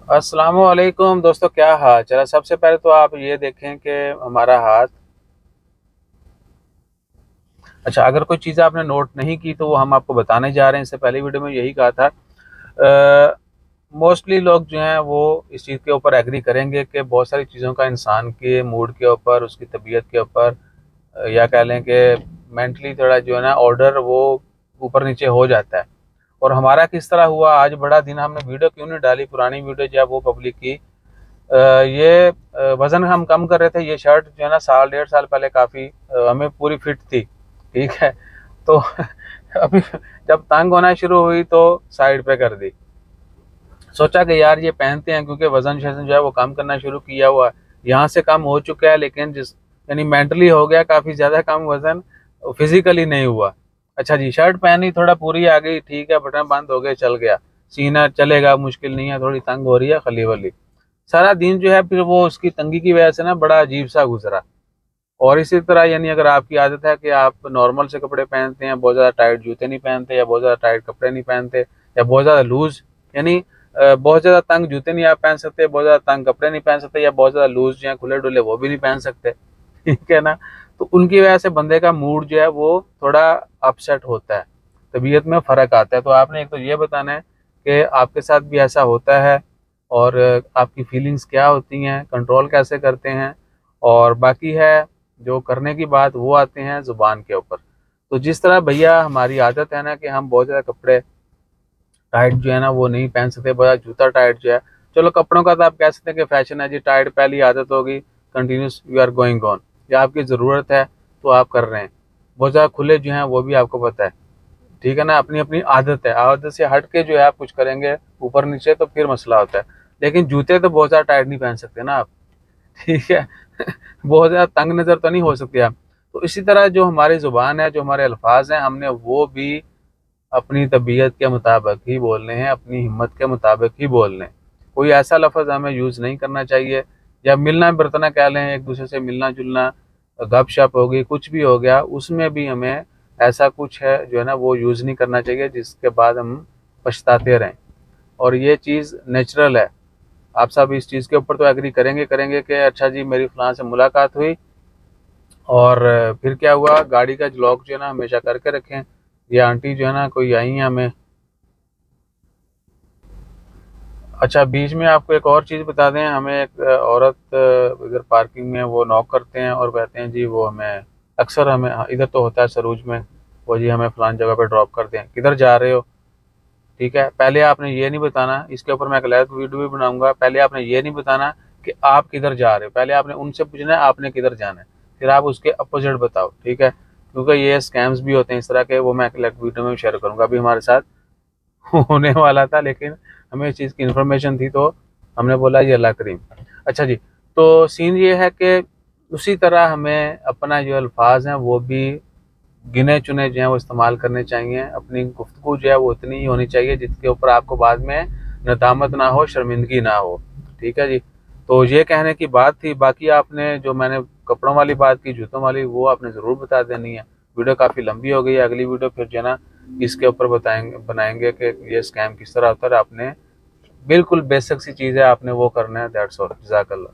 अस्सलाम वालेकुम दोस्तों, क्या हाल चला। सबसे पहले तो आप ये देखें कि हमारा हाथ, अच्छा अगर कोई चीज़ आपने नोट नहीं की तो वो हम आपको बताने जा रहे हैं। इससे पहले वीडियो में यही कहा था। मोस्टली लोग जो हैं वो इस चीज़ के ऊपर एग्री करेंगे कि बहुत सारी चीज़ों का इंसान के मूड के ऊपर, उसकी तबीयत के ऊपर, या कह लें कि मेंटली थोड़ा जो है ना ऑर्डर वो ऊपर नीचे हो जाता है। और हमारा किस तरह हुआ, आज बड़ा दिन हमने वीडियो क्यों नहीं डाली, पुरानी वीडियो जो है वो पब्लिक की। वज़न हम कम कर रहे थे। ये शर्ट जो है ना साल डेढ़ साल पहले काफ़ी हमें पूरी फिट थी, ठीक है। तो अभी जब तंग होना शुरू हुई तो साइड पे कर दी। सोचा कि यार ये पहनते हैं, क्योंकि वज़न शज़न जो है वो कम करना शुरू किया हुआ है। यहाँ से कम हो चुका है, लेकिन जिस यानी मेंटली हो गया काफ़ी ज़्यादा कम वज़न, फिज़िकली नहीं हुआ। अच्छा जी, शर्ट पहनी, थोड़ा पूरी आ गई, ठीक है, बटन बंद हो गए, चल गया। सीना चलेगा, मुश्किल नहीं है, थोड़ी तंग हो रही है खली वली। सारा दिन जो है फिर वो उसकी तंगी की वजह से ना बड़ा अजीब सा गुजरा। और इसी तरह यानी अगर आपकी आदत है कि आप नॉर्मल से कपड़े पहनते हैं, बहुत ज़्यादा टाइट जूते नहीं पहनते, या बहुत ज़्यादा टाइट कपड़े नहीं पहनते, या बहुत ज़्यादा लूज, यानी बहुत ज़्यादा तंग जूते नहीं आप पहन सकते, बहुत ज़्यादा तंग कपड़े नहीं पहन सकते, या बहुत ज़्यादा लूज जो है खुले डुले वो भी नहीं पहन सकते, ठीक है ना। तो उनकी वजह से बंदे का मूड जो है वो थोड़ा अपसेट होता है, तबीयत में फ़र्क आता है। तो आपने एक तो ये बताना है कि आपके साथ भी ऐसा होता है, और आपकी फीलिंग्स क्या होती हैं, कंट्रोल कैसे करते हैं। और बाकी है जो करने की बात, वो आते हैं ज़ुबान के ऊपर। तो जिस तरह भैया हमारी आदत है ना कि हम बहुत ज़्यादा कपड़े टाइट जो है ना वो नहीं पहन सकते, बहुत ज़्यादा जूता टाइट जो है, चलो कपड़ों का तो आप कह सकते हैं कि फैशन है जी, टाइट पहली आदत होगी, continuous you are going on, या आपकी ज़रूरत है तो आप कर रहे हैं। बहुत ज़्यादा खुले जो हैं वो भी आपको पता है, ठीक है ना, अपनी अपनी आदत है, आदत से हट के जो है आप कुछ करेंगे ऊपर नीचे तो फिर मसला होता है। लेकिन जूते तो बहुत ज़्यादा टाइट नहीं पहन सकते ना आप, ठीक है। बहुत ज़्यादा तंग नज़र तो नहीं हो सकते आप। तो इसी तरह जो हमारी ज़ुबान है, जो हमारे अल्फाज हैं, हमने वो भी अपनी तबीयत के मुताबिक ही बोलने हैं, अपनी हिम्मत के मुताबिक ही बोलने हैं। कोई ऐसा लफ्ज़ हमें यूज़ नहीं करना चाहिए, या मिलना बर्तना कह लें, एक दूसरे से मिलना जुलना, गपशप हो गई, कुछ भी हो गया, उसमें भी हमें ऐसा कुछ है जो है ना वो यूज़ नहीं करना चाहिए जिसके बाद हम पछताते रहें। और ये चीज़ नेचुरल है। आप सब इस चीज़ के ऊपर तो एग्री करेंगे कि अच्छा जी मेरी फ़लाँ से मुलाकात हुई, और फिर क्या हुआ, गाड़ी का लॉक जो है ना हमेशा करके रखें। ये आंटी जो है ना कोई आई हैं हमें, अच्छा बीच में आपको एक और चीज़ बता दें, हमें एक औरत इधर पार्किंग में वो नॉक करते हैं और कहते हैं जी वो हमें, अक्सर हमें, हाँ, इधर तो होता है सरूज में, वो जी हमें फ़लाँ जगह पे ड्रॉप कर दें, किधर जा रहे हो, ठीक है। पहले आपने ये नहीं बताना, इसके ऊपर मैं एक अलग वीडियो भी बनाऊंगा। पहले आपने ये नहीं बताना कि आप किधर जा रहे हो, पहले आपने उनसे पूछना है आपने किधर जाना है, फिर आप उसके अपोजिट बताओ, ठीक है। क्योंकि ये स्कैम्स भी होते हैं इस तरह के, वो मैं एक अलग वीडियो में शेयर करूंगा। अभी हमारे साथ होने वाला था, लेकिन हमें इस चीज़ की इन्फॉर्मेशन थी तो हमने बोला ये अल्लाह करीम। अच्छा जी, तो सीन ये है कि उसी तरह हमें अपना जो अल्फाज हैं वो भी गिने चुने जो हैं वो इस्तेमाल करने चाहिए। अपनी गुफ्तगू जो है वो उतनी ही होनी चाहिए जिसके ऊपर आपको बाद में नदामत ना हो, शर्मिंदगी ना हो, ठीक है जी। तो ये कहने की बात थी। बाकी आपने जो मैंने कपड़ों वाली बात की, जूतों वाली, वो आपने ज़रूर बता देनी है। वीडियो काफ़ी लंबी हो गई है, अगली वीडियो फिर जो है ना इसके ऊपर बताएंगे, बनाएंगे कि ये स्कैम किस तरह होता है। आपने बिल्कुल बेसिक सी चीज़ है, आपने वो करना है, दैट्स ऑल। जज़ाकल्लाह।